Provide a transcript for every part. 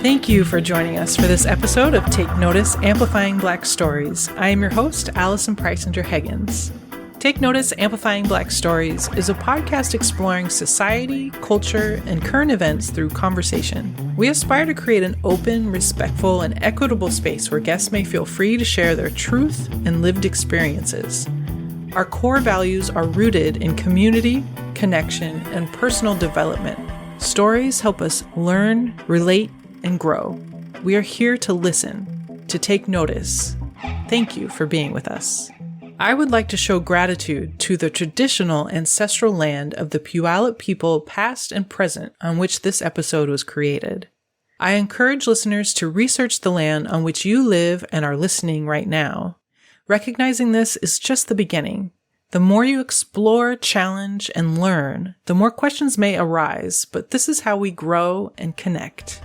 Thank you for joining us for this episode of Take Notice, Amplifying Black Stories. I am your host, Allison Preisinger-Higgins. Take Notice, Amplifying Black Stories is a podcast exploring society, culture, and current events through conversation. We aspire to create an open, respectful, and equitable space where guests may feel free to share their truth and lived experiences. Our core values are rooted in community, connection, and personal development. Stories help us learn, relate, and grow. We are here to listen, to take notice. Thank you for being with us. I would like to show gratitude to the traditional ancestral land of the Puyallup people past and present on which this episode was created. I encourage listeners to research the land on which you live and are listening right now. Recognizing this is just the beginning. The more you explore, challenge, and learn, the more questions may arise, but this is how we grow and connect.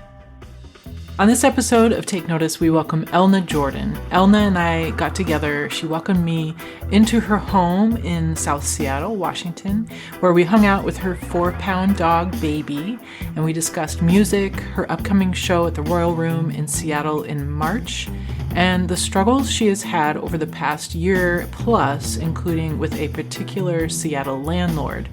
On this episode of Take Notice, we welcome Elnah Jordan. Elnah and I got together. She welcomed me into her home in South Seattle, Washington, where we hung out with her 4-pound dog, Baby, and we discussed music, her upcoming show at the Royal Room in Seattle in March, and the struggles she has had over the past year plus, including with a particular Seattle landlord.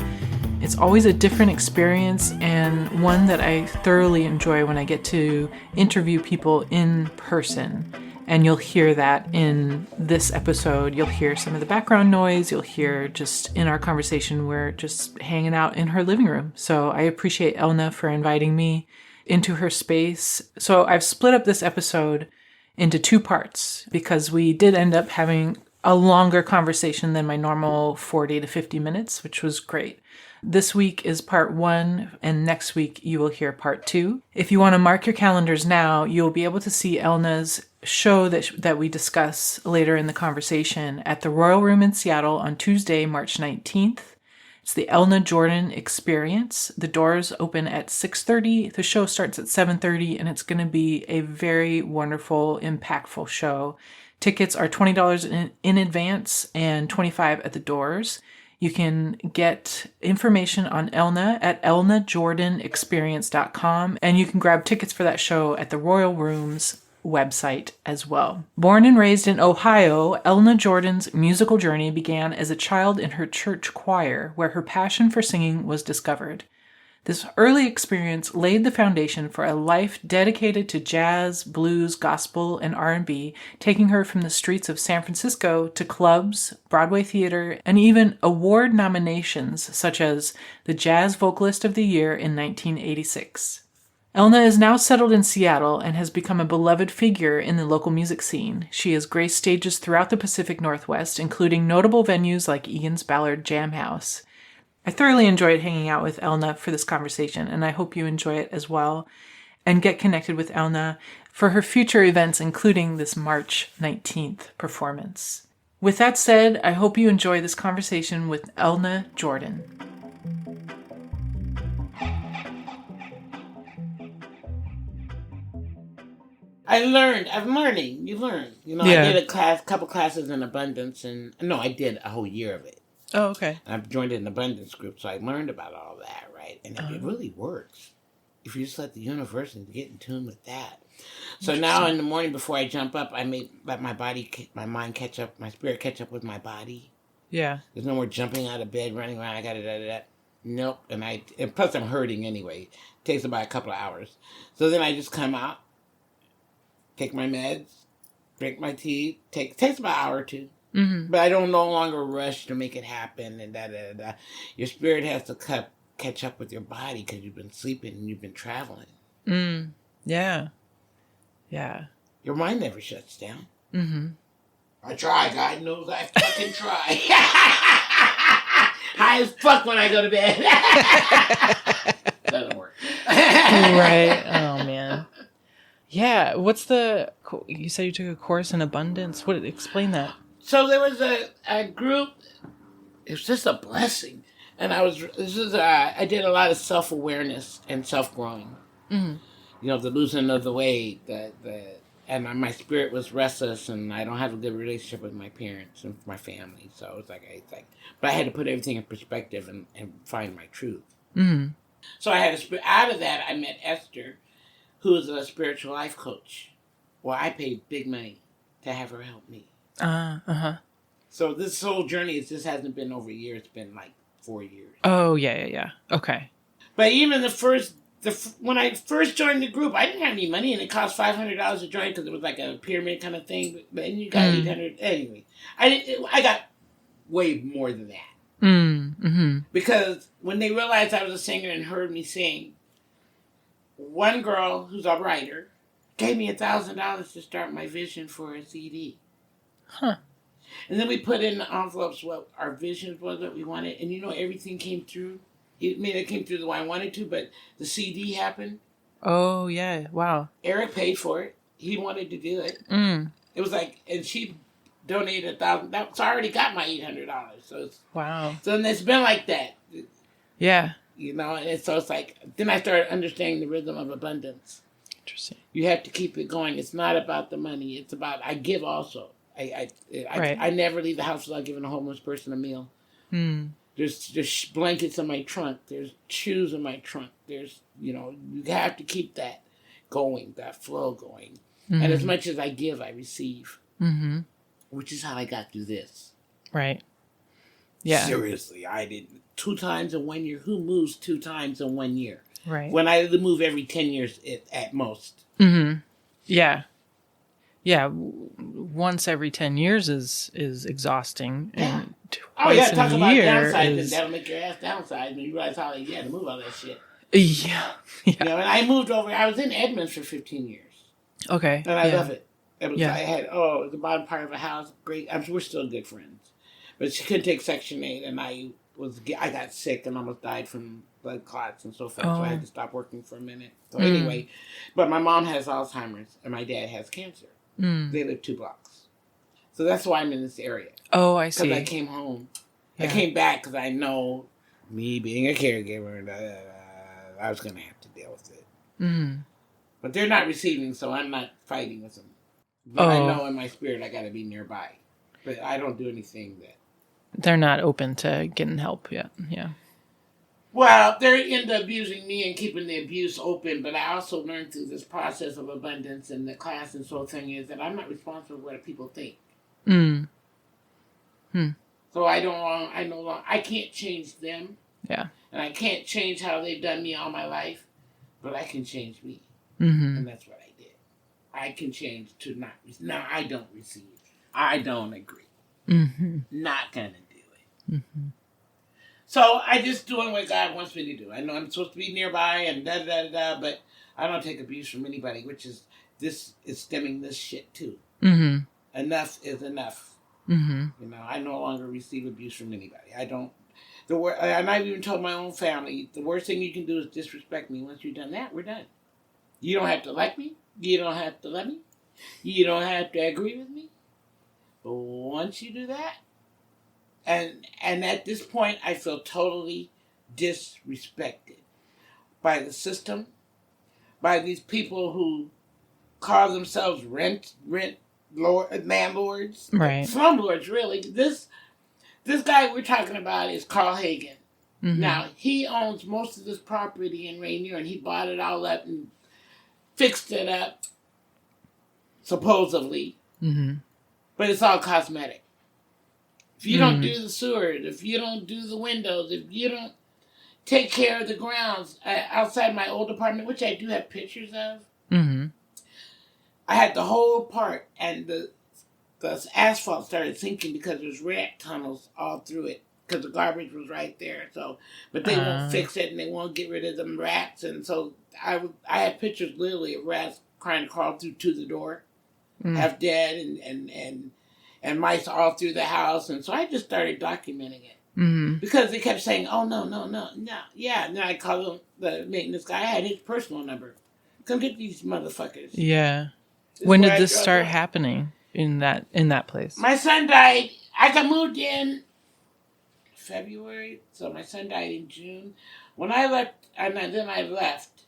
It's always a different experience and one that I thoroughly enjoy when I get to interview people in person. And you'll hear that in this episode. You'll hear some of the background noise. You'll hear just in our conversation, we're just hanging out in her living room. So I appreciate Elnah for inviting me into her space. So I've split up this episode into 2 parts because we did end up having a longer conversation than my normal 40 to 50 minutes, which was great. This week is part 1, and next week you will hear part 2. If you want to mark your calendars now, you'll be able to see Elnah's show that we discuss later in the conversation at the Royal Room in Seattle on Tuesday, March 19th. It's the Elnah Jordan Experience. The doors open at 6:30. The show starts at 7:30, and it's going to be a very wonderful, impactful show. Tickets are $20 in advance and $25 at the doors. You can get information on Elnah at elnahjordanexperience.com, and you can grab tickets for that show at the Royal Room's website as well. Born and raised in Ohio, Elnah Jordan's musical journey began as a child in her church choir, where her passion for singing was discovered. This early experience laid the foundation for a life dedicated to jazz, blues, gospel, and R&B, taking her from the streets of San Francisco to clubs, Broadway theater, and even award nominations such as the Jazz Vocalist of the Year in 1986. Elnah is now settled in Seattle and has become a beloved figure in the local music scene. She has graced stages throughout the Pacific Northwest, including notable venues like Egan's Ballard Jam House. I thoroughly enjoyed hanging out with Elnah for this conversation, and I hope you enjoy it as well and get connected with Elnah for her future events, including this March 19th performance. With that said, I hope you enjoy this conversation with Elnah Jordan. I'm learning. You learn. I did couple classes in abundance, I did a whole year of it. Oh, okay. And I've joined an abundance group, so I learned about all that, right? And it really works if you just let the universe and get in tune with that. So now in the morning before I jump up, I let my mind catch up, my spirit catch up with my body. Yeah. There's no more jumping out of bed, running around. I got it. Nope. And plus I'm hurting anyway. It takes about a couple of hours. So then I just come out, take my meds, drink my tea. Takes about an hour or 2. Mm-hmm. But I don't no longer rush to make it happen and da. Your spirit has to catch up with your body because you've been sleeping and you've been traveling. Yeah. Your mind never shuts down. Mm-hmm. I try. God knows I fucking try. High as fuck when I go to bed. Doesn't work. Right. Oh, man. Yeah. You said you took a course in abundance. Explain that. So there was a group. It was just a blessing, and I did a lot of self-awareness and self-growing. Mm-hmm. The losing of the weight, and my spirit was restless, and I don't have a good relationship with my parents and my family. So it was but I had to put everything in perspective and find my truth. Mm-hmm. So I had to out of that. I met Esther, who is a spiritual life coach. Well, I paid big money to have her help me. So this whole journey hasn't been over a year. It's been like 4 years. Oh, yeah. Okay. But even when I first joined the group, I didn't have any money, and it cost $500 to join because it was like a pyramid kind of thing. But you got 800 anyway. I got way more than that. Because when they realized I was a singer and heard me sing, one girl who's a writer gave me $1,000 to start my vision for a CD. Huh. And then we put in the envelopes what our vision was, what we wanted, and everything came through. It came through the way I wanted to, but the CD happened. Oh, yeah. Wow. Eric paid for it. He wanted to do it. It was like, and she donated $1,000. So I already got my $800. So it's, wow. So it's been like that. Yeah. And so it's like, then I started understanding the rhythm of abundance. Interesting. You have to keep it going. It's not about the money. It's about, I give also. I never leave the house without giving a homeless person a meal. There's blankets in my trunk. There's shoes in my trunk. There's, you have to keep that going, that flow going. And as much as I give, I receive. Which is how I got through this. Right. Yeah. Seriously, I did 2 times in 1 year. Who moves 2 times in 1 year? Right. When I move every 10 years at most. Yeah. Yeah. Once every 10 years is exhausting. Yeah. And talk about downside. is... That'll make your ass downside. And you realize how you had to move all that shit. Yeah. And I moved over. I was in Edmonds for 15 years. Okay. And I love it. I had, the bottom part of a house. Great. We're still good friends. But she couldn't take Section 8. And I got sick and almost died from blood clots and so forth. So I had to stop working for a minute. So anyway, but my mom has Alzheimer's and my dad has cancer. They live 2 blocks. So that's why I'm in this area. Oh, I see. Because I came home. Yeah. I came back because I know me being a caregiver, I was going to have to deal with it. But they're not receiving, so I'm not fighting with them. But I know in my spirit I got to be nearby. But I don't do anything that... They're not open to getting help yet. Yeah. Well, they end up abusing me and keeping the abuse open, but I also learned through this process of abundance and the class and so thing is that I'm not responsible for what people think. So I can't change them. Yeah. And I can't change how they've done me all my life, but I can change me. And that's what I did. I can change to not receive. No, I don't receive. I don't agree. Not gonna do it. So I just doing what God wants me to do. I know I'm supposed to be nearby and but I don't take abuse from anybody, which is this is stemming this shit too. Enough is enough. I no longer receive abuse from anybody. I don't. And I've even told my own family the worst thing you can do is disrespect me. Once you've done that, we're done. You don't have to like me. You don't have to love me. You don't have to agree with me. But once you do that, and at this point, I feel totally disrespected by the system, by these people who call themselves landlords, right? Slumlords, really. This guy we're talking about is Carl Hagen. Now he owns most of this property in Rainier, and he bought it all up and fixed it up, supposedly. But it's all cosmetic. If you don't do the sewers, if you don't do the windows, if you don't take care of the grounds outside my old apartment, which I do have pictures of, I had the whole part, and the asphalt started sinking because there's rat tunnels all through it because the garbage was right there. So, but they won't fix it and they won't get rid of them rats, and so I had pictures literally of rats trying to crawl through to the door, half dead, and mice all through the house, and so I just started documenting it because they kept saying, "Oh no, yeah." And then I called the maintenance guy. I had his personal number. Come get these motherfuckers. Yeah. When did this start happening in that place? My son died. I got moved in February, so my son died in June. When I left, and then I left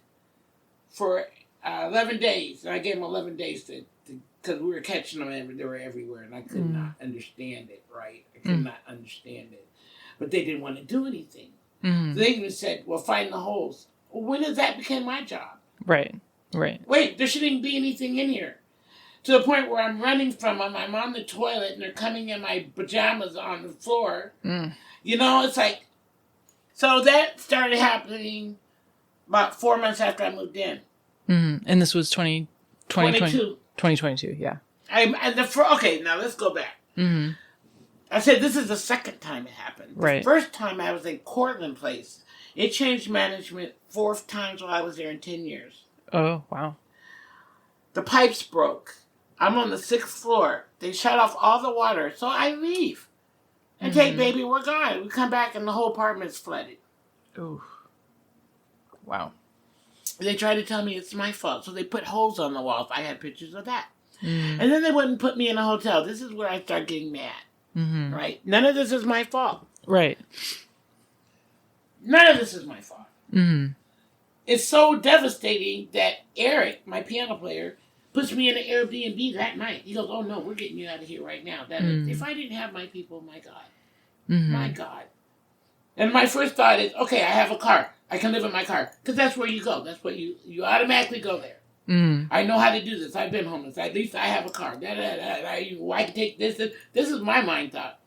for 11 days. And I gave him 11 days because we were catching them and they were everywhere, and I could not understand it, right? I could not understand it. But they didn't want to do anything. So they even said, well, find the holes. Well, when did that become my job? Right. Right. Wait, there shouldn't be anything in here. To the point where I'm running from them. I'm on the toilet and they're coming in my pajamas on the floor. You know, it's like... So that started happening about 4 months after I moved in. And this was 2022, yeah. Okay, now let's go back. I said this is the second time it happened. Right. The first time I was in Cortland Place. It changed management 4 times while I was there in 10 years. Oh, wow. The pipes broke. I'm on the 6th floor. They shut off all the water. So I leave. And take baby, we're gone. We come back and the whole apartment's flooded. Ooh. Wow. They try to tell me it's my fault. So they put holes on the walls. I had pictures of that. And then they wouldn't put me in a hotel. This is where I start getting mad. Right? None of this is my fault. Right. None of this is my fault. It's so devastating that Eric, my piano player, puts me in an Airbnb that night. He goes, oh no, we're getting you out of here right now. If I didn't have my people, my God. My God. And my first thought is, okay, I have a car. I can live in my car. Because that's where you go. That's what you automatically go there. I know how to do this. I've been homeless. At least I have a car. I can take this. This is my mind thought.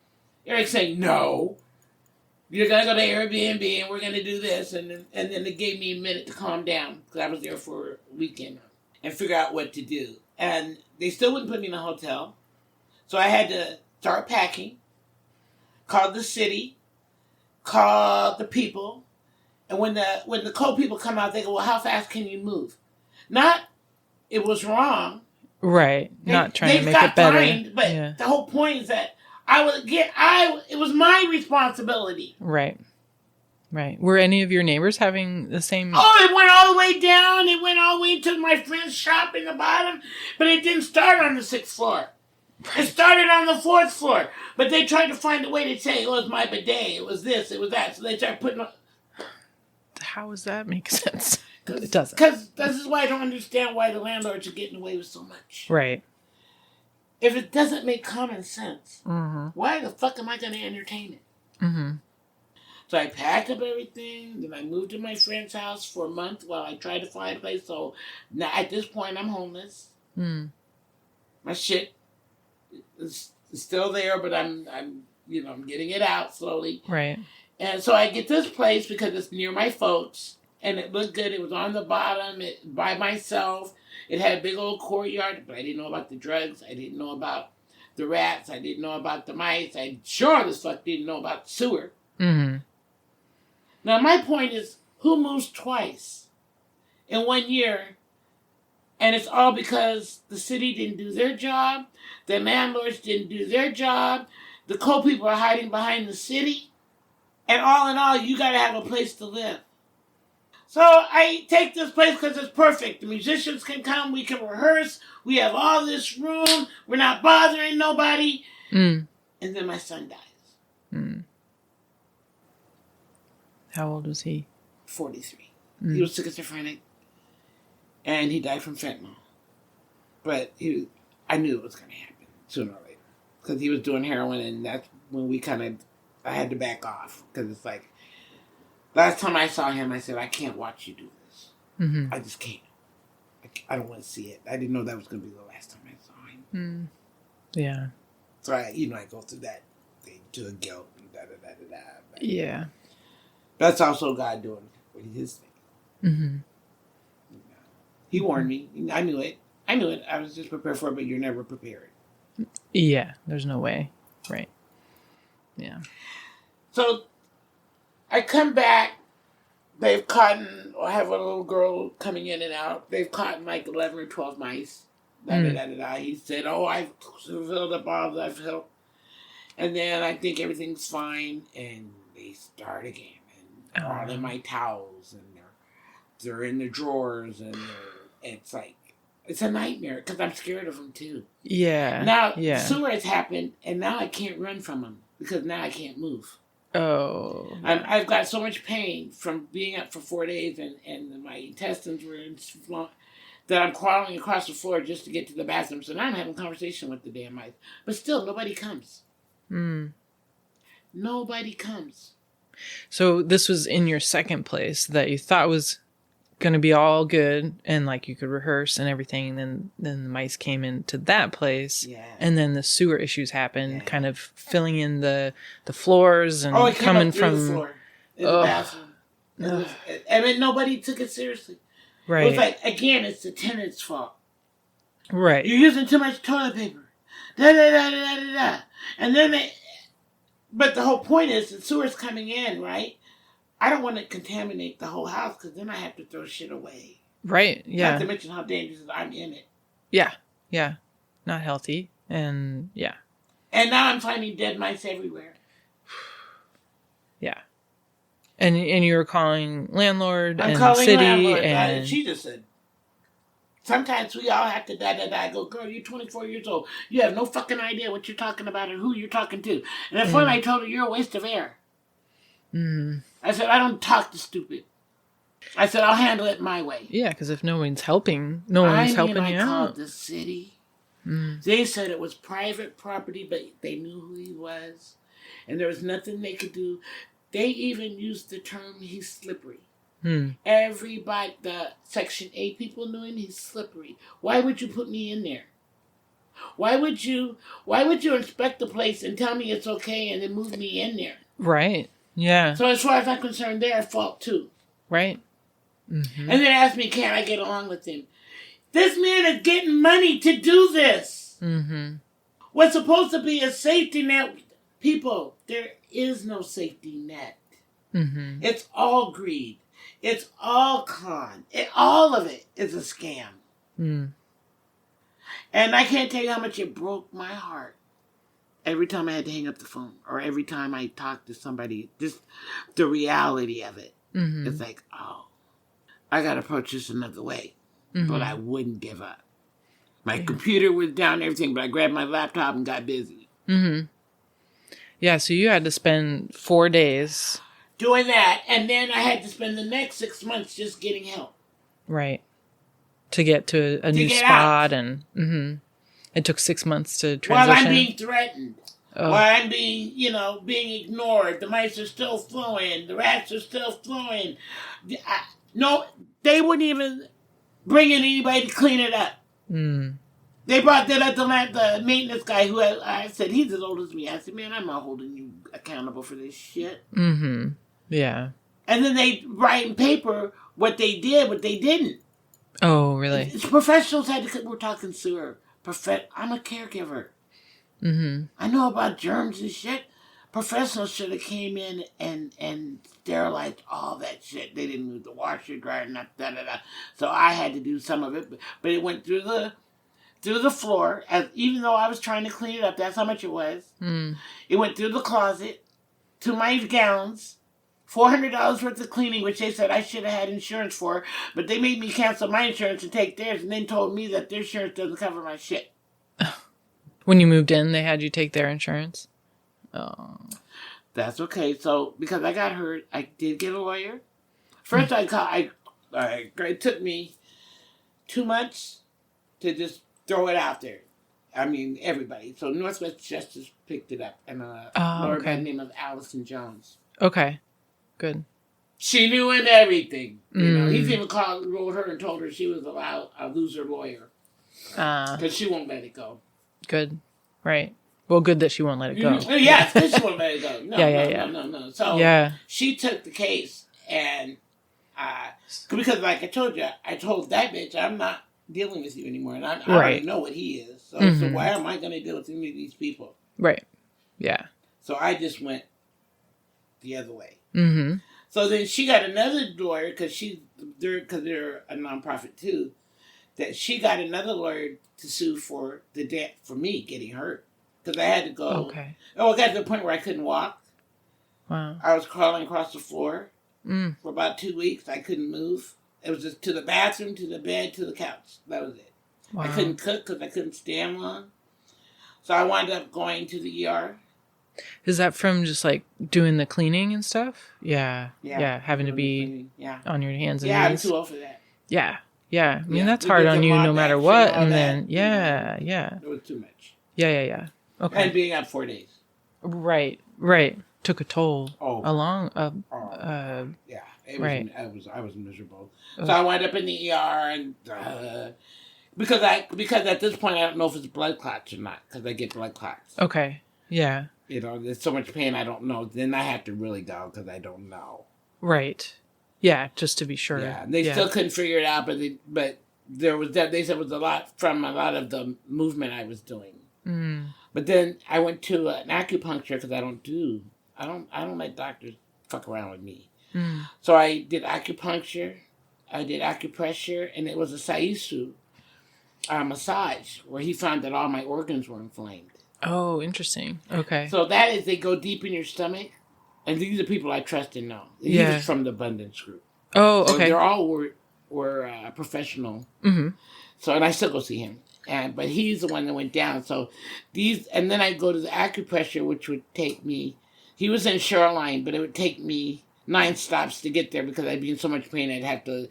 Eric's saying, no. You're going to go to Airbnb and we're going to do this. And then they gave me a minute to calm down. Because I was there for a weekend. And figure out what to do. And they still wouldn't put me in a hotel. So I had to start packing. Call the city. Call the people. And when the code people come out, they go, well, how fast can you move? Not, it was wrong. Right. Not trying to make it better. Fined, but the whole point is that it was my responsibility. Right. Right. Were any of your neighbors having the same... Oh, it went all the way down. It went all the way to my friend's shop in the bottom. But it didn't start on the 6th floor. Right. It started on the 4th floor. But they tried to find a way to say, oh, it was my bidet. It was this. It was that. So they started putting... How does that make sense? It doesn't. Because this is why I don't understand why the landlords are getting away with so much. Right. If it doesn't make common sense, why the fuck am I going to entertain it? So I packed up everything. Then I moved to my friend's house for a month while I tried to find a place. So now at this point, I'm homeless. My shit is still there, but I'm getting it out slowly. Right. And so I get this place because it's near my folks. And it looked good. It was on the bottom by myself. It had a big old courtyard, but I didn't know about the drugs. I didn't know about the rats. I didn't know about the mice. I sure as fuck didn't know about the sewer. Now, my point is, who moves twice in 1 year? And it's all because the city didn't do their job. The landlords didn't do their job. The co-people are hiding behind the city. And all in all, you got to have a place to live. So I take this place because it's perfect. The musicians can come. We can rehearse. We have all this room. We're not bothering nobody. And then my son dies. How old was he? 43. He was schizophrenic. And he died from fentanyl. But I knew it was going to happen sooner or later. Because he was doing heroin, and that's when I had to back off. Because it's like, last time I saw him, I said, I can't watch you do this. I just can't. I don't want to see it. I didn't know that was going to be the last time I saw him. Yeah. So I go through that thing to a guilt and da-da-da-da-da. Yeah. That's also God doing his thing. He warned me. I knew it. I was just prepared for it, but you're never prepared. Yeah. There's no way. Right. Yeah. So I come back. They've caught, I have a little girl coming in and out. They've caught like 11 or 12 mice. He said, oh, I've filled up all that I've helped. And then I think everything's fine. And they start again. And they're all in my towels. And they're in the drawers. And it's like, it's a nightmare because I'm scared of them too. Yeah. Now, sewer has happened. And now I can't run from them because now I can't move. Oh. I've got so much pain from being up for 4 days and my intestines were that I'm crawling across the floor just to get to the bathroom. So now I'm having a conversation with the damn mice. But still, nobody comes. Nobody comes. So this was in your second place that you thought was going to be all good and like you could rehearse and everything. Then the mice came into that place. Yeah. And then the sewer issues happened, kind of filling in the floors and it came coming up through from the floor in the bathroom. I mean, nobody took it seriously. Right. It was like, again, it's the tenant's fault. Right. You're using too much toilet paper. Da da da da da da. And then but the whole point is the sewer's coming in, right? I don't want to contaminate the whole house because then I have to throw shit away. Right. Yeah. Not to mention how dangerous I'm in it. Yeah. Yeah. Not healthy. And yeah. And now I'm finding dead mice everywhere. Yeah. And you were calling landlord I'm and calling city landlord, and she just said, sometimes we all have to da-da-da. I go, girl, you're 24 years old. You have no fucking idea what you're talking about or who you're talking to. And at one, I told her, you're a waste of air. I said, I don't talk to stupid. I said, I'll handle it my way. Yeah, because if no one's helping, I called the city. They said it was private property, but they knew who he was. And there was nothing they could do. They even used the term, he's slippery. Everybody, the Section 8 people knew him, he's slippery. Why would you put me in there? Why would you inspect the place and tell me it's okay and then move me in there? Right. Yeah. So as far as I'm concerned, they're at fault too. Right. And then asked me, can I get along with him? This man is getting money to do this. What's supposed to be a safety net, people, there is no safety net. It's all greed. It's all con. All of it is a scam. And I can't tell you how much it broke my heart. Every time I had to hang up the phone or every time I talked to somebody, just the reality of it. It's like, oh, I got to approach this another way. But I wouldn't give up. My computer was down and everything, but I grabbed my laptop and got busy. Yeah, so you had to spend 4 days doing that, and then I had to spend the next 6 months just getting help. Right. To get to a new spot, and it took 6 months to transition. While I'm being threatened. While I'm being ignored. The mice are still flowing. The rats are still flowing. No, they wouldn't even bring in anybody to clean it up. They brought that up to the maintenance guy who I said, he's as old as me. I said, man, I'm not holding you accountable for this shit. Yeah. And then they write in paper what they did, what they didn't. Oh, really? Professionals we're talking sewer. I'm a caregiver. I know about germs and shit. Professionals should have came in and sterilized all that shit. They didn't move the washer, dryer, da-da-da. So I had to do some of it. But it went through the floor. Even though I was trying to clean it up, that's how much it was. It went through the closet to my gowns. $400 worth of cleaning, which they said I should have had insurance for, but they made me cancel my insurance and take theirs, and then told me that their insurance doesn't cover my shit. When you moved in, they had you take their insurance? Oh. That's okay. So, because I got hurt, I did get a lawyer. First, it took me 2 months to just throw it out there. I mean, everybody. So, Northwest Justice picked it up, and a lawyer by the name of Allison Jones. Okay. Good. She knew him everything. You know, he's even wrote her and told her she was a loser lawyer. Because she won't let it go. Good. Right. Well, good that she won't let it go. Yes, because she won't let it go. No. So she took the case, and because like I told you, I told that bitch, I'm not dealing with you anymore. And I already know what he is. So why am I going to deal with any of these people? Right. Yeah. So I just went the other way. So then she got another lawyer because they're a nonprofit too. That she got another lawyer to sue for the debt for me getting hurt because I had to go. Okay. Oh, I got to the point where I couldn't walk. Wow. I was crawling across the floor for about 2 weeks. I couldn't move. It was just to the bathroom, to the bed, to the couch. That was it. Wow. I couldn't cook because I couldn't stand long. So I wound up going to the ER. Is that from just like doing the cleaning and stuff? Yeah. Having to be on your hands and knees. Yeah, I'm too old for that. Yeah. I mean, that's hard on you no matter what. And then, It was too much. Yeah. Okay. And being up 4 days. Right. Took a toll. Right. I was miserable. Ugh. So I wound up in the ER, and because at this point I don't know if it's blood clots or not, because I get blood clots. Okay. Yeah. There's so much pain I don't know. Then I have to really go because I don't know. Right. Yeah, just to be sure. Yeah, and they still couldn't figure it out, but there was that they said it was a lot of the movement I was doing. Mm. But then I went to an acupuncture because I don't let doctors fuck around with me. Mm. So I did acupuncture, I did acupressure, and it was a saisu massage where he found that all my organs were inflamed. Oh, interesting. Okay. So that is, they go deep in your stomach, and these are people I trust and know. He was from the Abundance Group. Oh, okay. So they're all were professional. Mm-hmm. So, and I still go see him. But he's the one that went down. So and then I go to the acupressure, which would take me, he was in Shoreline, but it would take me 9 stops to get there because I'd be in so much pain I'd have to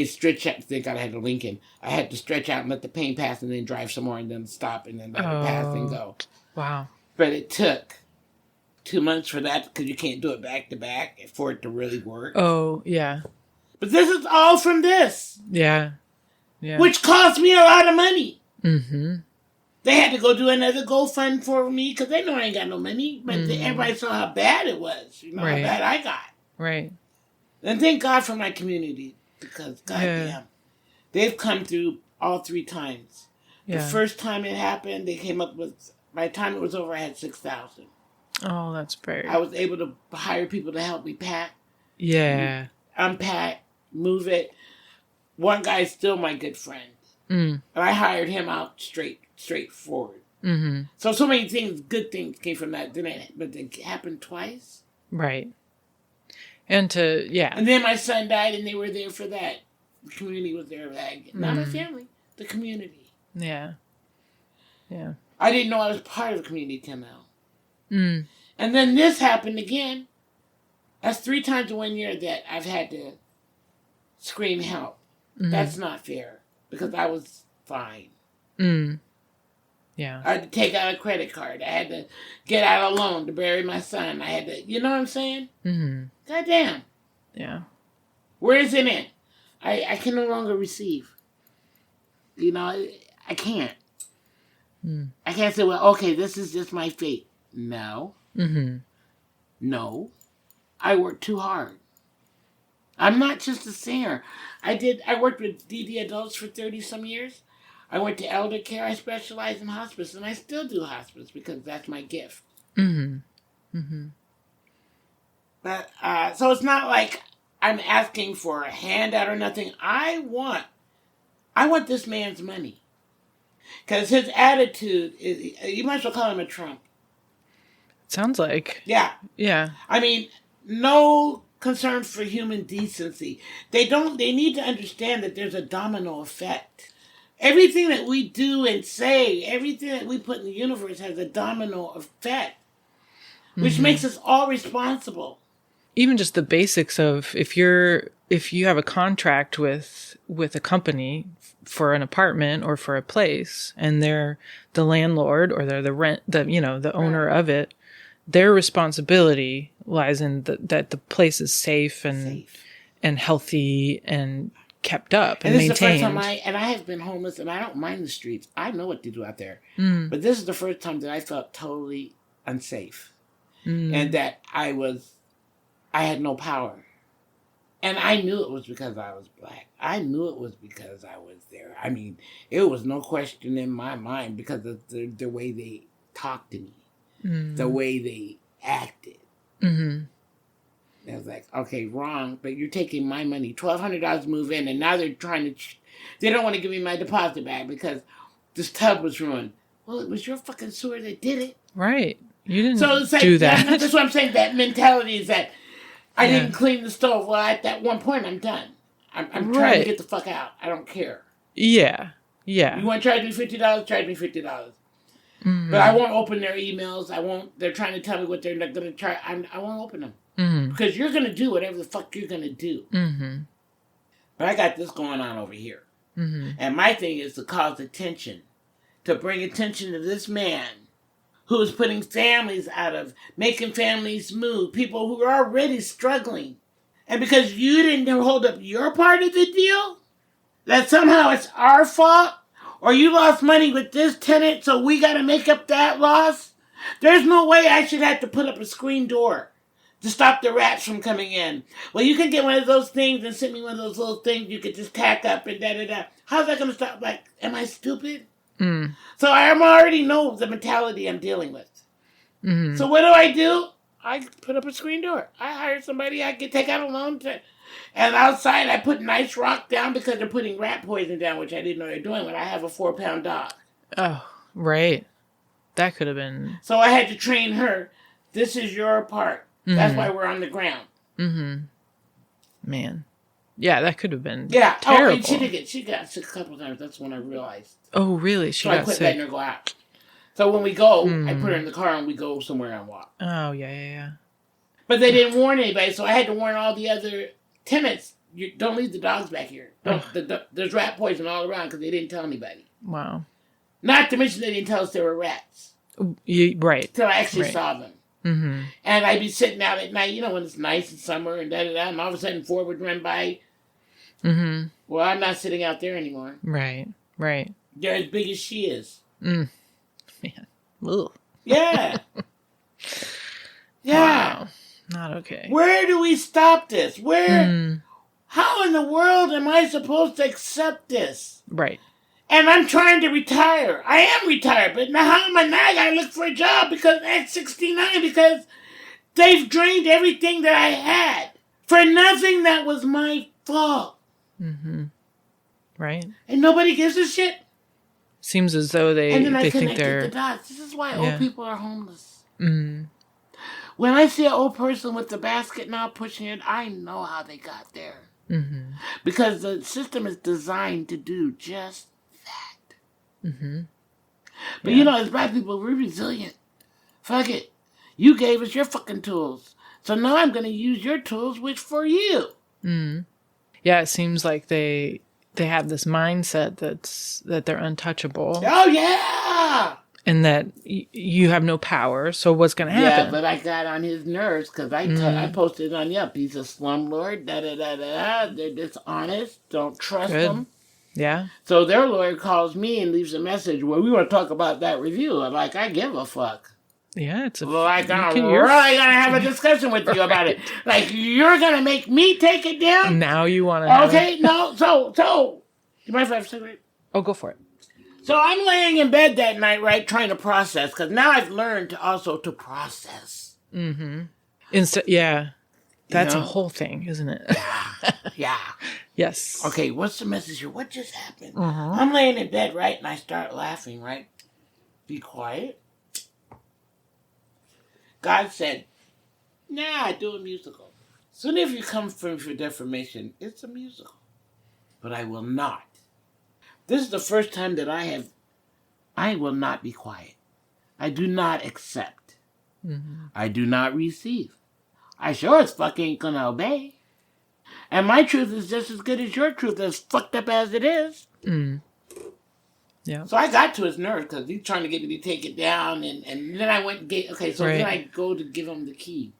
stretch out. Thank God I had a Lincoln. I had to stretch out and let the pain pass and then drive some more and then stop and then let it pass and go. Wow. But it took 2 months for that because you can't do it back to back for it to really work. Oh, yeah. But this is all from this. Yeah. Yeah. Which cost me a lot of money. Mm-hmm. They had to go do another GoFund for me because they know I ain't got no money. But everybody saw how bad it was. How bad I got. Right. And thank God for my community because, goddamn, they've come through all 3 times. The first time it happened, they came up with, by the time it was over, I had 6,000. Oh, that's very... I was able to hire people to help me pack. Yeah. Unpack, move it. One guy's still my good friend. Mm. And I hired him out straightforward. Mm-hmm. So many things, good things came from that. But it happened twice. Right. And And then my son died and they were there for that. The community was there for that. Not my family, the community. Yeah. Yeah. I didn't know I was part of the community till now. Mm. And then this happened again. That's 3 times in 1 year that I've had to scream help. Mm-hmm. That's not fair because I was fine. Mm. Yeah. I had to take out a credit card. I had to get out a loan to bury my son. I had to, you know what I'm saying? Mm-hmm. Goddamn. Yeah. Where is it in? I can no longer receive. I can't. Mm. I can't say, well, okay, this is just my fate. No. Mm-hmm. No. I worked too hard. I'm not just a singer. I worked with DD adults for 30-some years. I went to elder care. I specialize in hospice, and I still do hospice because that's my gift. Mm-hmm. Mm-hmm. But, so it's not like I'm asking for a handout or nothing. I want this man's money. Because his attitude is, you might as well call him a Trump. Sounds like. Yeah. Yeah. I mean, no concern for human decency. They need to understand that there's a domino effect. Everything that we do and say, everything that we put in the universe has a domino effect, which makes us all responsible. Even just the basics of if you have a contract with a company for an apartment or for a place, and they're the landlord or they're the owner of it, their responsibility lies in that the place is safe and healthy and kept up and maintained. This is the first time I have been homeless, and I don't mind the streets. I know what to do out there. Mm. But this is the first time that I felt totally unsafe. Mm. And that I had no power. And I knew it was because I was black. I knew it was because I was there. I mean, it was no question in my mind because of the way they talked to me. Mm. The way they acted. Mm-hmm. I was like, okay, wrong, but you're taking my money. $1,200 to move in, and now they're they don't want to give me my deposit back because this tub was ruined. Well, it was your fucking sewer that did it. Right. You didn't do that. That's what I'm saying. That mentality is that I didn't clean the stove. Well, at that one point, I'm done. I'm trying to get the fuck out. I don't care. Yeah. Yeah. You want to charge me $50? Charge me $50. Mm-hmm. But I won't open their emails. They're trying to tell me what they're not going to try. I won't open them. Mm-hmm. Because you're going to do whatever the fuck you're going to do. Mm-hmm. But I got this going on over here. Mm-hmm. And my thing is to cause attention. To bring attention to this man who is putting families out of, making families move. People who are already struggling. And because you didn't hold up your part of the deal, that somehow it's our fault? Or you lost money with this tenant, so we got to make up that loss? There's no way I should have to put up a screen door to stop the rats from coming in. Well, you can get one of those things and send me one of those little things you could just tack up and da-da-da. How's that going to stop? Like, am I stupid? So I already know the mentality I'm dealing with. Mm-hmm. So what do? I put up a screen door. I hire somebody. I can take out a loan. And outside, I put nice rock down because they're putting rat poison down, which I didn't know they're doing when I have a 4-pound dog. Oh, right. That could have been... So I had to train her. This is your part. Mm-hmm. That's why we're on the ground. Mm-hmm. Man. Yeah, that could have been terrible. Oh, and she got sick a couple times. That's when I realized. Oh, really? So I quit letting her go out. So when we go, I put her in the car and we go somewhere and walk. Oh, yeah. But they didn't warn anybody, so I had to warn all the other tenants, don't leave the dogs back here. There's rat poison all around because they didn't tell anybody. Wow. Not to mention they didn't tell us there were rats. Right. Till I actually saw them. Mm-hmm. And I'd be sitting out at night, when it's nice in summer and da-da-da, and all of a sudden Ford would run by. Mm-hmm. Well, I'm not sitting out there anymore. Right. They're as big as she is. Man. Ugh. Yeah. Yeah. Wow. Not okay. Where do we stop this? How in the world am I supposed to accept this? Right. And I'm trying to retire. I am retired, but now how am I now? I gotta look for a job because at 69, because they've drained everything that I had for nothing that was my fault. Mm-hmm. Right. And nobody gives a shit. Seems as though they think they're... the dots. This is why old people are homeless. Mm-hmm. When I see an old person with the basket now pushing it, I know how they got there. Mm-hmm. Because the system is designed to do just that. Mm-hmm. But as black people, we're resilient. Fuck it. You gave us your fucking tools. So now I'm going to use your tools, which for you. Mm-hmm. Yeah, it seems like they have this mindset that they're untouchable. Oh, yeah! And that you have no power, so what's going to happen? Yeah, but I got on his nerves because I posted on Yelp. He's a slumlord, da-da-da-da-da. They're dishonest. Don't trust them. Yeah. So their lawyer calls me and leaves a message, well, we want to talk about that review. I'm like, I give a fuck. Yeah, it's a... Like, I'm really going to have a discussion with you about it. Like, you're going to make me take it down? Now you want to Okay, no, so... You mind if I have a cigarette? Oh, go for it. So I'm laying in bed that night, right, trying to process, because now I've learned to process. Mm-hmm. That's a whole thing, isn't it? Yeah. Yes. Okay, what's the message here? What just happened? Uh-huh. I'm laying in bed, right, and I start laughing, right? Be quiet. God said, nah, do a musical. Soon if you come for defamation, it's a musical. But I will not. This is the first time that I will not be quiet. I do not accept. Mm-hmm. I do not receive. I sure as fuck ain't gonna obey. And my truth is just as good as your truth, as fucked up as it is. Mm. Yeah. So I got to his nerves because he's trying to get me to take it down. And then I went and then I go to give him the key.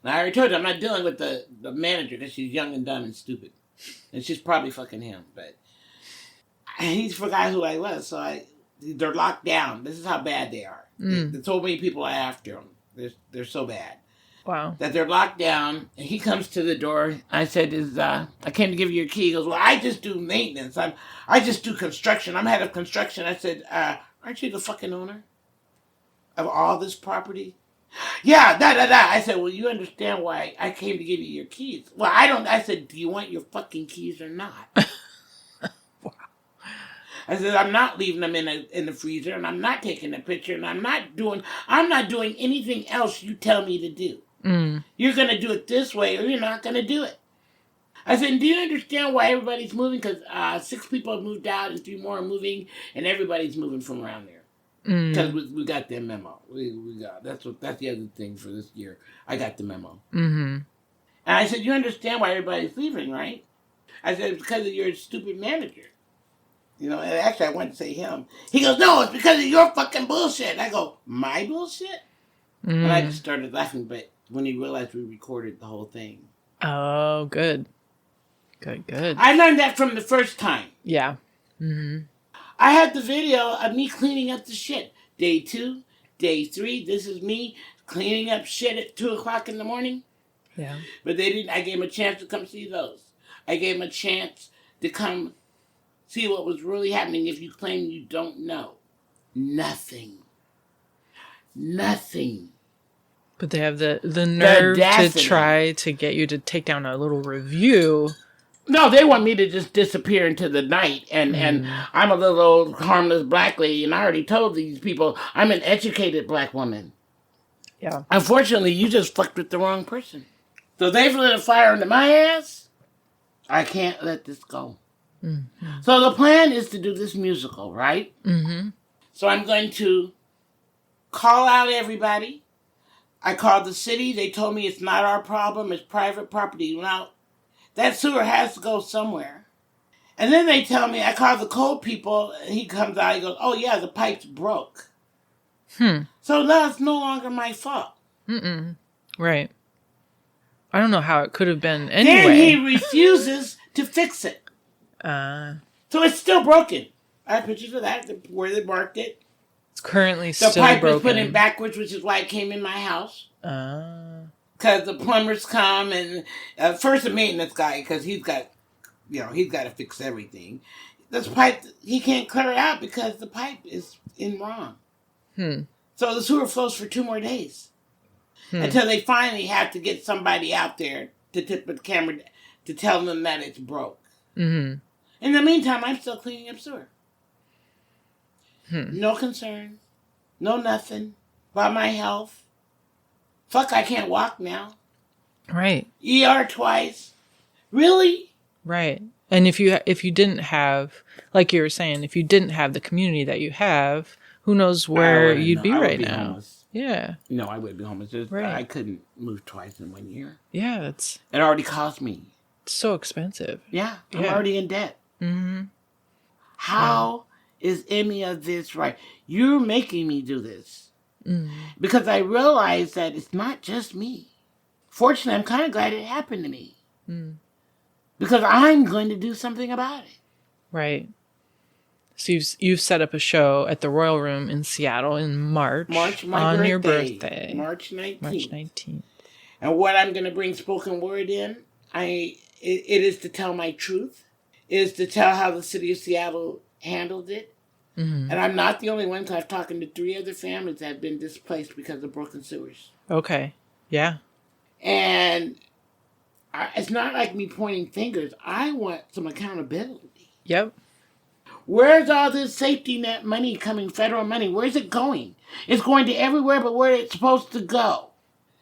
Now I already told you I'm not dealing with the manager because she's young and dumb and stupid. And she's probably fucking him, but he forgot who I was, so they're locked down. This is how bad they are. There's so many people are after them. They're so bad. Wow. That they're locked down, and he comes to the door. I said, I came to give you your key. He goes, well, I just do maintenance. I just do construction. I'm head of construction. I said, aren't you the fucking owner of all this property? Yeah, da-da-da. I said, well, you understand why I came to give you your keys. Well, I don't. I said, do you want your fucking keys or not? Wow. I said, I'm not leaving them in the freezer, and I'm not taking a picture, and I'm not doing anything else you tell me to do. Mm. You're going to do it this way, or you're not going to do it. I said, do you understand why everybody's moving? Because 6 people have moved out, and 3 more are moving, and everybody's moving from around there. Because we got their memo. We got that's the other thing for this year. I got the memo. Mm-hmm. And I said, you understand why everybody's leaving, right? I said, it's because of your stupid manager. And actually I wanted to say him. He goes, no, it's because of your fucking bullshit. And I go, my bullshit? And I just started laughing, but when he realized we recorded the whole thing. Oh, good. Good. I learned that from the first time. Yeah. I had the video of me cleaning up the shit. Day 2, day 3, this is me cleaning up shit at 2 o'clock in the morning. Yeah. But they didn't. I gave them a chance to come see those. I gave them a chance to come see what was really happening if you claim you don't know. Nothing. But they have the nerve to audacity. try to get you to take down a little review. No, they want me to just disappear into the night. And I'm a little old harmless black lady. And I already told these people I'm an educated black woman. Yeah. Unfortunately, you just fucked with the wrong person. So they've lit a fire under my ass. I can't let this go. Mm-hmm. So the plan is to do this musical, right? Mm-hmm. So I'm going to call out everybody. I called the city. They told me it's not our problem. It's private property. Now, that sewer has to go somewhere. And then they tell me, I called the code people. And he comes out. He goes, oh, yeah, the pipes broke. So now it's no longer my fault. Right. I don't know how it could have been anyway. Then he refuses to fix it. So it's still broken. I have pictures of that, where they marked it. It's currently the still pipe broken. was put in backwards, which is why it came in my house. Because the plumbers come and first the maintenance guy, because he's got to fix everything. This pipe, he can't clear it out because the pipe is in wrong. So the sewer flows for 2 more days until they finally have to get somebody out there to tip the camera to tell them that it's broke. In the meantime, I'm still cleaning up sewer. No concern. No nothing. About my health. Fuck, I can't walk now. Right. ER twice. Really? Right. And if you didn't have, like you were saying, if you didn't have the community that you have, who knows where you'd be right now. Homeless. Yeah. No, I would be homeless. Right. I couldn't move twice in 1 year. Yeah, it already cost me. It's so expensive. Yeah, I'm already in debt. How is any of this right? You're making me do this. Because I realize that it's not just me. Fortunately, I'm kind of glad it happened to me. Because I'm going to do something about it. Right. So you've set up a show at the Royal Room in Seattle in March. Your birthday. March 19th. March 19th. And what I'm going to bring spoken word in, it is to tell my truth. It is to tell how the city of Seattle handled it. And I'm not the only one, because I'm talking to 3 other families that have been displaced because of broken sewers. Okay. Yeah. And it's not like me pointing fingers. I want some accountability. Yep. Where's all this safety net money coming, federal money? Where's it going? It's going to everywhere but where it's supposed to go.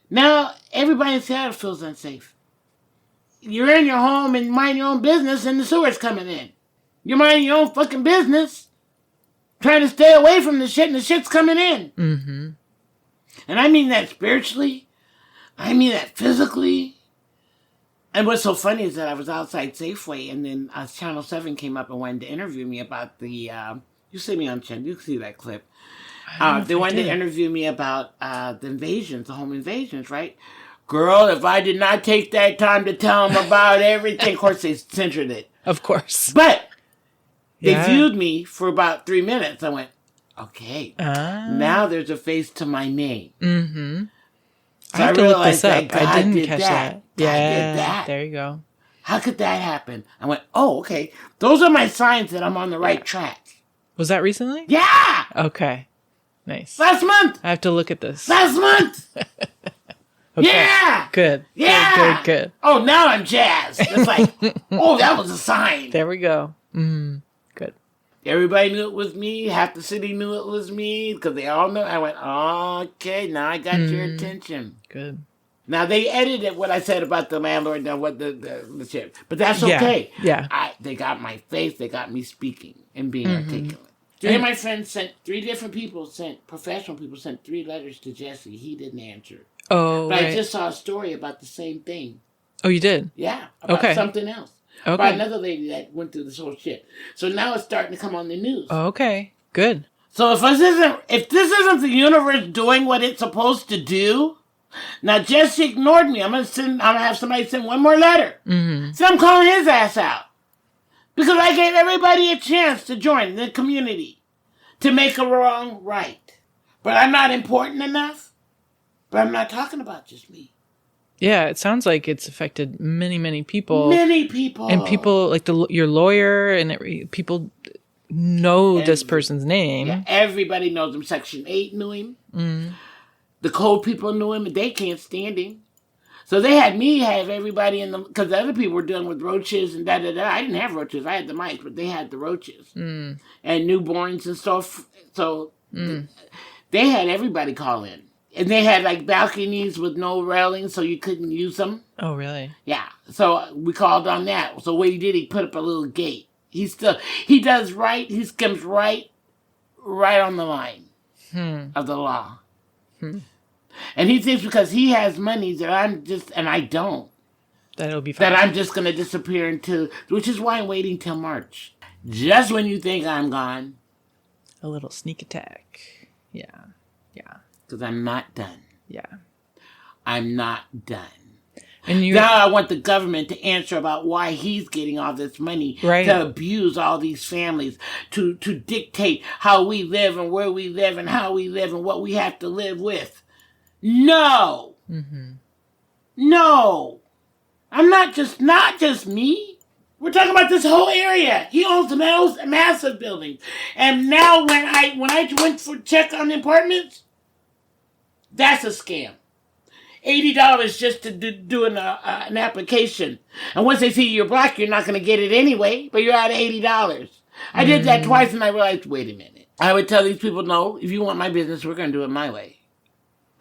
Now, everybody in Seattle feels unsafe. You're in your home and mind your own business and the sewer's coming in. You're minding your own fucking business, trying to stay away from the shit, and the shit's coming in. And I mean that spiritually. I mean that physically. And what's so funny is that I was outside Safeway, and then Channel 7 came up and wanted to interview me about the, you see me on channel, you can see that clip. They wanted to interview me about the invasions, the home invasions, right? Girl, if I did not take that time to tell them about everything, of course they censored it. Of course. But they viewed me for about 3 minutes. I went, okay, now there's a face to my name. So I have to look this up. I didn't catch that. Yeah, I did that. There you go. How could that happen? I went, oh, okay. Those are my signs that I'm on the right track. Was that recently? Yeah! Okay. Nice. Last month! I have to look at this. Last month! Okay. Yeah! Good. Yeah! Good. Oh, now I'm jazzed. It's like, oh, that was a sign. There we go. Good. Everybody knew it was me. Half the city knew it was me because they all knew. I went, okay, now I got your attention. Good. Now, they edited what I said about the landlord and what the shit. But that's okay. Yeah. They got my face. They got me speaking and being articulate. 3 of my friends sent, 3 different people professional people sent 3 letters to Jesse. He didn't answer. Oh, But right. I just saw a story about the same thing. Oh, you did? Yeah. About something else. Okay. By another lady that went through this whole shit. So now it's starting to come on the news. Okay. Good. So if this isn't the universe doing what it's supposed to do, Now, Jesse ignored me. I'm gonna have somebody send one more letter. Mm-hmm. So I'm calling his ass out. Because I gave everybody a chance to join the community. To make a wrong right. But I'm not important enough. But I'm not talking about just me. Yeah, it sounds like it's affected many, many people. Many people. And people, like your lawyer, and people know this person's name. Yeah, everybody knows him. Section 8 knew him. Mm. The code people knew him, and they can't stand him. So they had me have everybody in the... Because the other people were dealing with roaches and da-da-da. I didn't have roaches. I had the mice, but they had the roaches. Mm. And newborns and stuff. So they had everybody call in. And they had, like, balconies with no railings, so you couldn't use them. Oh, really? Yeah. So we called on that. So what he did, he put up a little gate. He does right. He skims right on the line of the law. And he thinks because he has money that I don't. That it'll be fine. That I'm just going to disappear into, which is why I'm waiting till March. Just when you think I'm gone. A little sneak attack. Yeah. Because I'm not done. Yeah. I'm not done. And now I want the government to answer about why he's getting all this money to abuse all these families, to dictate how we live and where we live and how we live and what we have to live with. No. Mm-hmm. No. I'm not just me. We're talking about this whole area. He owns massive buildings. And now when I went for check on the apartments, that's a scam. $80 just to do an application. And once they see you're black, you're not going to get it anyway, but you're out of $80. I did that twice and I realized, wait a minute. I would tell these people, no, if you want my business, we're going to do it my way.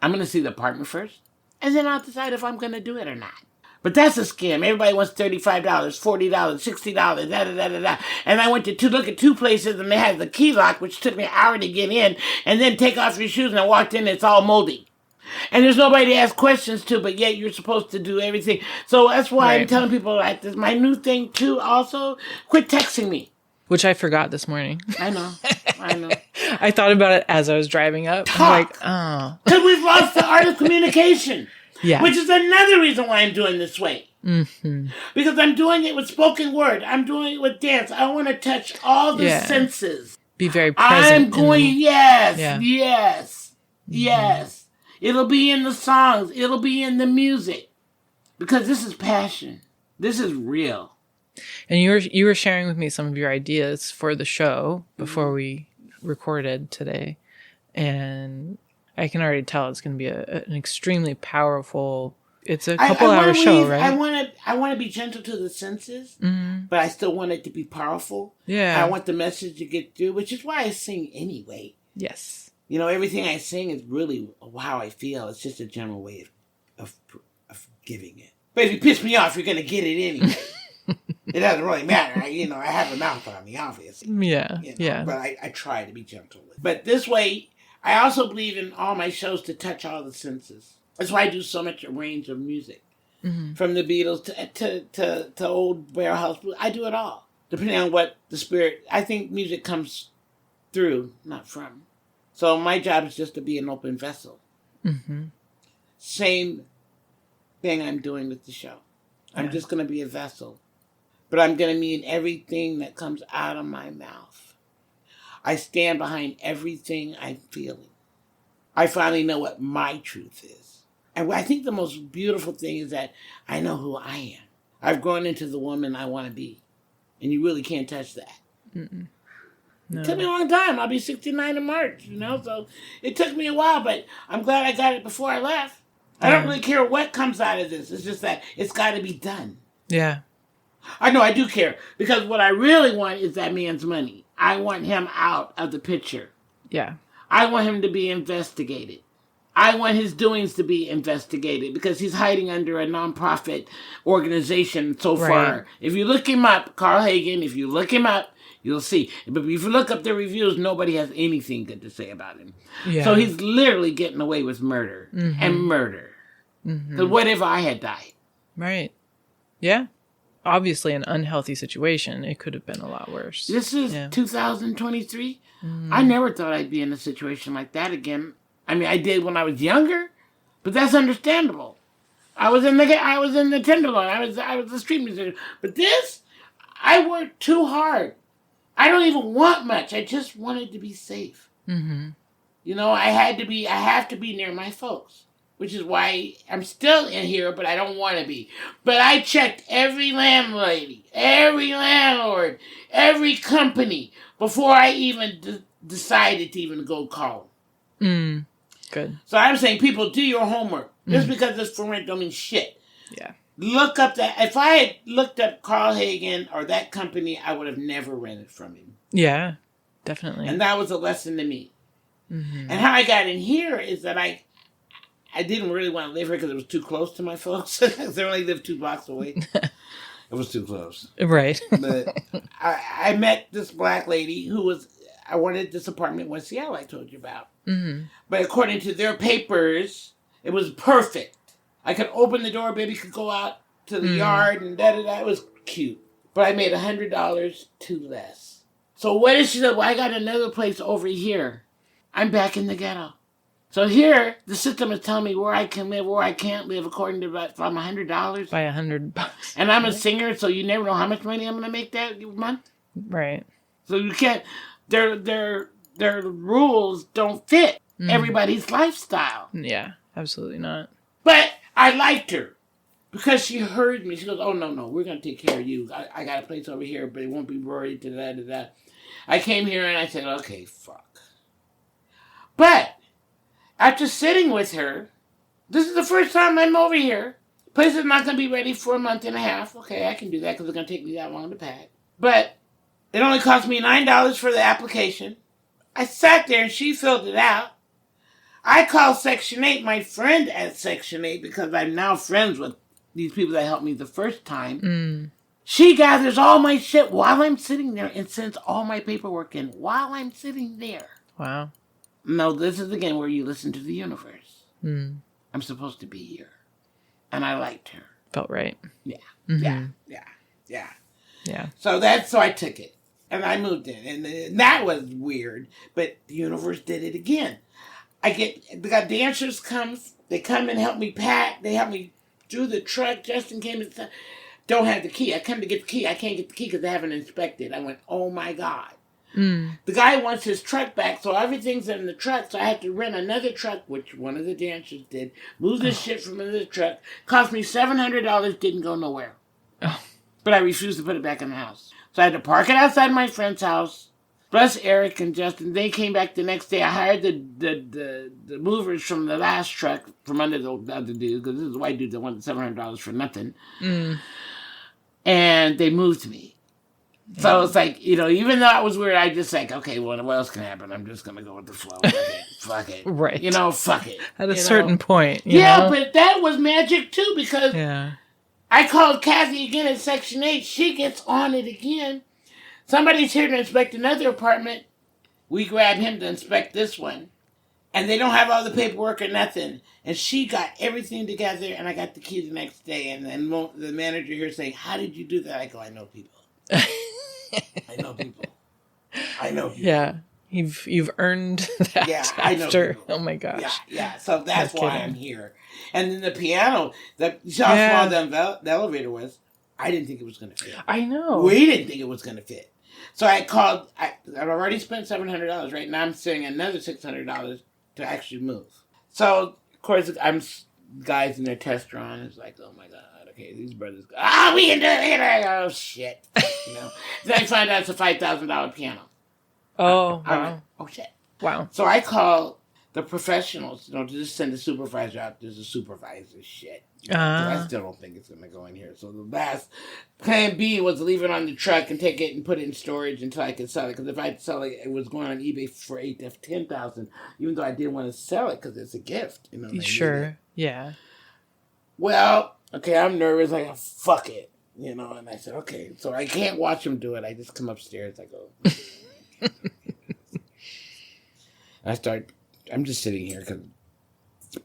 I'm going to see the apartment first, and then I'll decide if I'm going to do it or not. But that's a scam. Everybody wants $35, $40, $60, da-da-da-da-da. And I went to look at two places, and they had the key lock, which took me an hour to get in, and then take off your shoes, and I walked in, and it's all moldy. And there's nobody to ask questions to, but yet you're supposed to do everything. So that's why I'm telling people, like, this my new thing, too, also, quit texting me. Which I forgot this morning. I know. I thought about it as I was driving up. Talk. I'm like, oh. Because we've lost the art of communication. Yeah. Which is another reason why I'm doing this way. Mm-hmm. Because I'm doing it with spoken word. I'm doing it with dance. I want to touch all the senses. Be very present. I'm going, yes. It'll be in the songs. It'll be in the music. Because this is passion. This is real. And you were sharing with me some of your ideas for the show before we recorded today. And I can already tell it's going to be an extremely powerful... It's a couple-hour show, right? I want to be gentle to the senses, but I still want it to be powerful. Yeah. I want the message to get through, which is why I sing anyway. Yes. You know, everything I sing is really how I feel. It's just a general way of giving it. But if you piss me off, you're going to get it anyway. It doesn't really matter. I have a mouth on me, obviously. Yeah, yeah. But I try to be gentle with it. But this way, I also believe in all my shows to touch all the senses. That's why I do so much range of music. Mm-hmm. From the Beatles to old warehouse blues. I do it all. Depending on what the spirit... I think music comes through, not from. So my job is just to be an open vessel. Mm-hmm. Same thing I'm doing with the show. I'm just going to be a vessel. But I'm going to mean everything that comes out of my mouth. I stand behind everything I'm feeling. I finally know what my truth is. And I think the most beautiful thing is that I know who I am. I've grown into the woman I want to be. And you really can't touch that. Mm-mm. No. It took me a long time. I'll be 69 in March, so it took me a while, but I'm glad I got it before I left. I don't really care what comes out of this. It's just that it's got to be done. Yeah. I know I do care, because what I really want is that man's money. I want him out of the picture. Yeah. I want him to be investigated. I want his doings to be investigated because he's hiding under a nonprofit organization so far. If you look him up, Carl Hagen, if you look him up, you'll see. But if you look up the reviews, nobody has anything good to say about him. Yeah. So he's literally getting away with murder and murder. Because what if I had died? Right. Yeah. Obviously an unhealthy situation. It could have been a lot worse. This is 2023. I never thought I'd be in a situation like that again. I mean, I did when I was younger, But that's understandable. I was in the Tenderloin. I was the street musician. But this, I worked too hard. I don't even want much. I just wanted to be safe. Mm-hmm. You know, I have to be near my folks, which is why I'm still in here, but I don't want to be. But I checked every landlady, every landlord, every company before I even decided to even go call them. Good. So I'm saying, people, do your homework. Just because it's for rent don't mean shit. Yeah. Look up that. If I had looked up Carl Hagen or that company, I would have never rented from him. Yeah, definitely. And that was a lesson to me. Mm-hmm. And how I got in here is that I didn't really want to live here because it was too close to my folks. They only lived 2 blocks away. It was too close. Right. But I met this black lady I wanted this apartment in West Seattle I told you about. Mm-hmm. But according to their papers, it was perfect. I could open the door, baby could go out to the yard and da-da-da. It was cute. But I made $100 too less. So what is she said? Well, I got another place over here. I'm back in the ghetto. So here, the system is telling me where I can live, where I can't live, according to from $100. By $100. And I'm a singer, so you never know how much money I'm going to make that month. Right. So you can't. Their rules don't fit everybody's lifestyle. Yeah, absolutely not. But I liked her because she heard me. She goes, "Oh no, we're going to take care of you. I got a place over here, but it won't be worried to that. I came here and I said, okay, fuck. But after sitting with her, this is the first time I'm over here. Place is not going to be ready for a month and a half. Okay, I can do that because it's going to take me that long to pack. But it only cost me $9 for the application. I sat there and she filled it out. I called Section 8, my friend at Section 8, because I'm now friends with these people that helped me the first time. She gathers all my shit while I'm sitting there and sends all my paperwork in while I'm sitting there. Wow. No, this is again where you listen to the universe. I'm supposed to be here. And I liked her. Felt right. Yeah. Mm-hmm. Yeah. So I took it. And I moved in. And that was weird. But the universe did it again. They got dancers come. They come and help me pack. They help me do the truck. Justin came and said, don't have the key. I come to get the key. I can't get the key because they haven't inspected. I went, oh my God. The guy wants his truck back, so everything's in the truck, so I had to rent another truck, which one of the dancers did. Move this shit from another truck. Cost me $700, didn't go nowhere. Oh. But I refused to put it back in the house. So I had to park it outside my friend's house. Plus Eric and Justin, they came back the next day. I hired the movers from the last truck from under the other dude, because this is a white dude that wanted $700 for nothing. And they moved me. So it's like, even though it was weird, I just like, okay, well, what else can happen? I'm just going to go with the flow. Fuck it. Right. Fuck it. At a certain point. You know? know? But that was magic too, because Yeah. I called Kathy again at Section 8. She gets on it again. Somebody's here to inspect another apartment. We grab him to inspect this one. And they don't have all the paperwork or nothing. And she got everything together, and I got the key the next day. And then the manager here saying, how did you do that? I go, I know people. I know people. Yeah. You've earned that after. People. Oh my gosh. Yeah. So that's why I'm here. And then the piano, you saw how small the elevator was. I didn't think it was going to fit. I know. We didn't think it was going to fit. So I called. I've already spent $700, right? Now I'm saving another $600 to actually move. So, of course, guys in their test run. It's like, oh my God. Okay, these brothers go, we can do it. Oh, shit. Then I find out it's a $5,000 piano. Oh, I wow. went, oh, shit. Wow. So I call the professionals, to just send the supervisor out. There's a supervisor shit. I still don't think it's going to go in here. So the last plan B was leave it on the truck and take it and put it in storage until I could sell it. Because if I sell it, it was going on eBay for $10,000. Even though I didn't want to sell it because it's a gift. Sure. Yeah. Well, okay, I'm nervous. I go, fuck it. And I said, okay. So I can't watch them do it. I just come upstairs. I go. I'm just sitting here because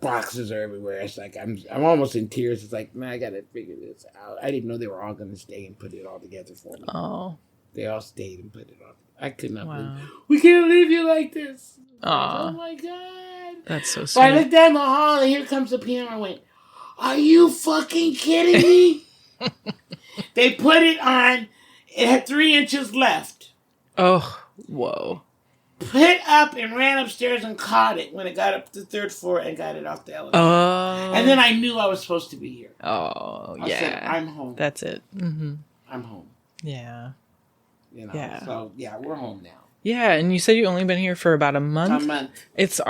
boxes are everywhere. It's like, I'm almost in tears. It's like, man, I got to figure this out. I didn't know they were all going to stay and put it all together for me. Oh. They all stayed and put it on. I could not Wow. believe, we can't leave you like this. Aw. Oh my God. That's so So I sweet. looked down the hall and here comes the piano. I went, are you fucking kidding me? They put it on. It had 3 inches left. Oh, whoa. Put up and ran upstairs and caught it when it got up to the 3rd floor and got it off the elevator. Oh. And then I knew I was supposed to be here. Oh, I said, yeah. I'm home. That's it. Mm-hmm. I'm home. Yeah. You know. Yeah. So yeah, we're home now. Yeah, and you said you've only been here for about a month. A month. It's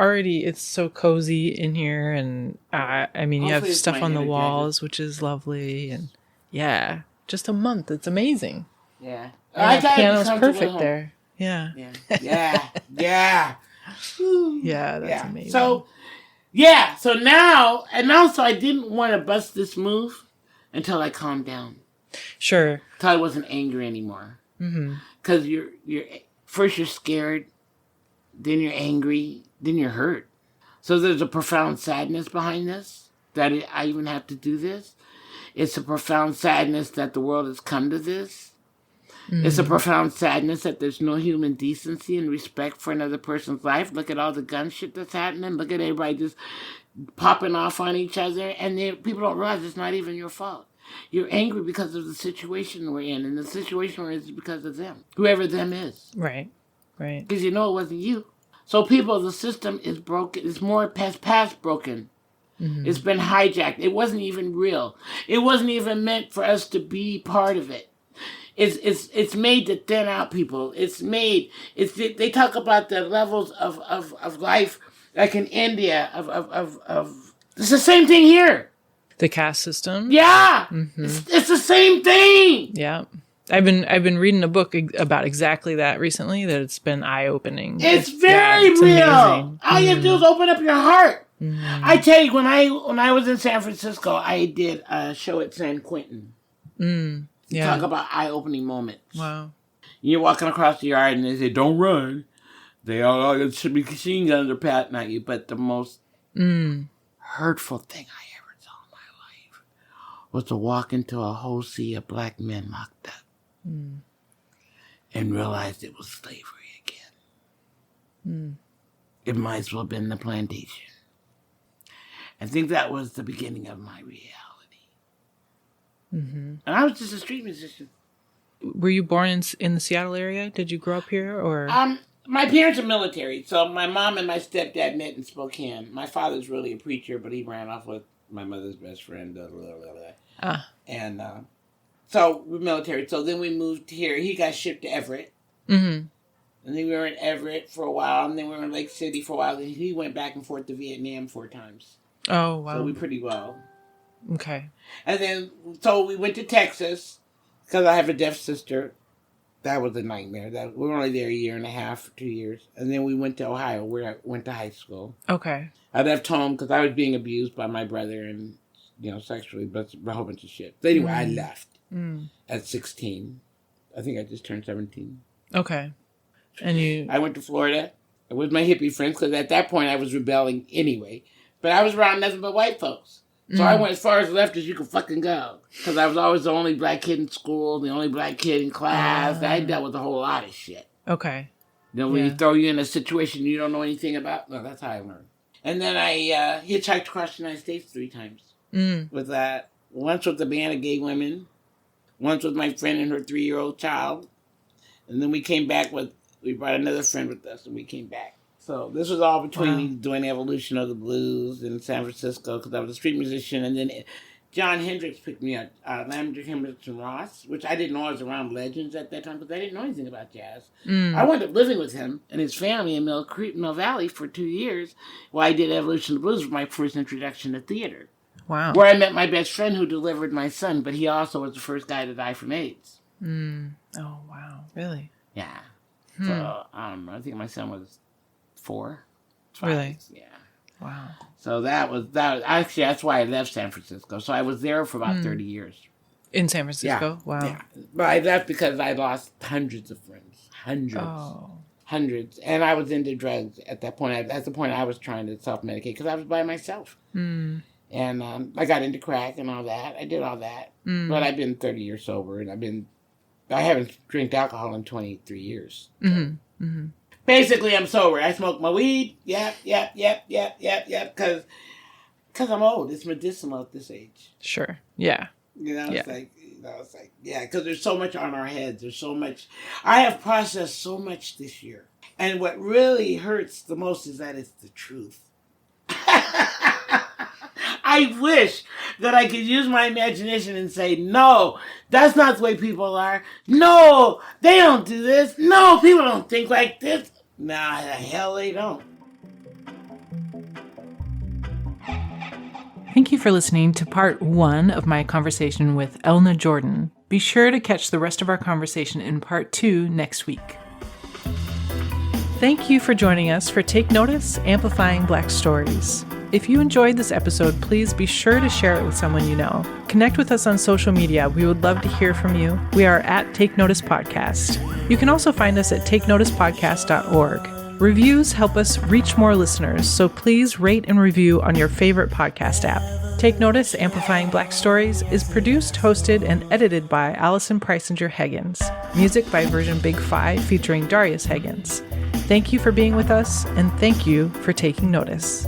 so cozy in here, and I mean, you Hopefully have it's stuff my on the energizer. walls, which is lovely, and yeah, just a month. It's amazing. Yeah. And the gotta be piano's comfortable perfect home. there. Yeah. Yeah. Yeah. Yeah. Woo. Yeah, that's Yeah. amazing. So, yeah. So now, and also I didn't want to bust this move until I calmed down. Sure. Until I wasn't angry anymore. Mm-hmm. Because first you're scared, then you're angry, then you're hurt. So there's a profound sadness behind this, that I even have to do this. It's a profound sadness that the world has come to this. Mm-hmm. It's a profound sadness that there's no human decency and respect for another person's life. Look at all the gun shit that's happening. Look at everybody just popping off on each other. And people don't realize it's not even your fault. You're angry because of the situation we're in. And the situation we're in is because of them. Whoever them is. Right. Right. Because you know it wasn't you. So people, the system is broken. It's more past broken. Mm-hmm. It's been hijacked. It wasn't even real. It wasn't even meant for us to be part of it. It's made to thin out people. They talk about the levels of life, like in India, it's the same thing here. The caste system? Yeah. Mm-hmm. It's the same thing. Yeah. I've been reading a book about exactly that recently, that it's been eye-opening. It's very real. Amazing. All you have to do is open up your heart. Mm-hmm. I tell you, when I was in San Francisco, I did a show at San Quentin. Yeah. Talk about eye-opening moments. Wow. You're walking across the yard and they say, don't run. They all should be machine guns are patting at you. But the most hurtful thing I ever saw in my life was to walk into a whole sea of black men locked up and realize it was slavery again. It might as well have been the plantation. I think that was the beginning of my reality. Mm-hmm. And I was just a street musician. Were you born in the Seattle area? Did you grow up here, or? My parents are military, so my mom and my stepdad met in Spokane. My father's really a preacher, but he ran off with my mother's best friend. And so we're military. So then we moved here. He got shipped to Everett. Mm-hmm. And then we were in Everett for a while, and then we were in Lake City for a while. And he went back and forth to Vietnam 4 times. Oh, wow. So we pretty well. Okay. And then, so we went to Texas, because I have a deaf sister. That was a nightmare. We were only there a year and a half, 2 years. And then we went to Ohio, where I went to high school. Okay. I left home because I was being abused by my brother and, sexually, but a whole bunch of shit. But anyway, I left at 16. I think I just turned 17. Okay. And I went to Florida with my hippie friends, because at that point I was rebelling anyway. But I was around nothing but white folks. So I went as far as left as you could fucking go. Because I was always the only black kid in school, the only black kid in class. I dealt with a whole lot of shit. Okay. When you throw you in a situation you don't know anything about, no, that's how I learned. And then I hitchhiked across the United States 3 times. With that. Once with a band of gay women. Once with my friend and her 3-year-old child. And then we brought another friend with us, and we came back. So this was all between me doing the evolution of the blues in San Francisco, because I was a street musician. And then John Hendricks picked me up, Landlord, Hendricks, and Ross, which I didn't know I was around legends at that time, because I didn't know anything about jazz. I wound up living with him and his family in Mill Valley for 2 years, while I did Evolution of the Blues, was my first introduction to theater. Wow. Where I met my best friend who delivered my son, but he also was the first guy to die from AIDS. Oh, wow. Really? Yeah. So, I don't know. I think my son was 4. 5. Really? Yeah. Wow. So that was actually, that's why I left San Francisco. So I was there for about 30 years. In San Francisco? Yeah. Wow. Yeah. But I left because I lost hundreds of friends. Hundreds. And I was into drugs at that point. That's the point I was trying to self-medicate, because I was by myself. And I got into crack and all that. I did all that. But I've been 30 years sober, and I haven't drank alcohol in 23 years. So. Basically, I'm sober. I smoke my weed. Yep. Because I'm old. It's medicinal at this age. Sure. Yeah. It's like, because there's so much on our heads. There's so much. I have processed so much this year. And what really hurts the most is that it's the truth. I wish that I could use my imagination and say, no, that's not the way people are. No, they don't do this. No, people don't think like this. Nah, the hell they don't. Thank you for listening to part 1 of my conversation with Elnah Jordan. Be sure to catch the rest of our conversation in part 2 next week. Thank you for joining us for Take Notice, Amplifying Black Stories. If you enjoyed this episode, please be sure to share it with someone you know. Connect with us on social media. We would love to hear from you. We are at Take Notice Podcast. You can also find us at takenoticepodcast.org. Reviews help us reach more listeners, so please rate and review on your favorite podcast app. Take Notice, Amplifying Black Stories is produced, hosted, and edited by Allison Preisinger Higgins. Music by Version Big 5 featuring Darius Higgins. Thank you for being with us, and thank you for taking notice.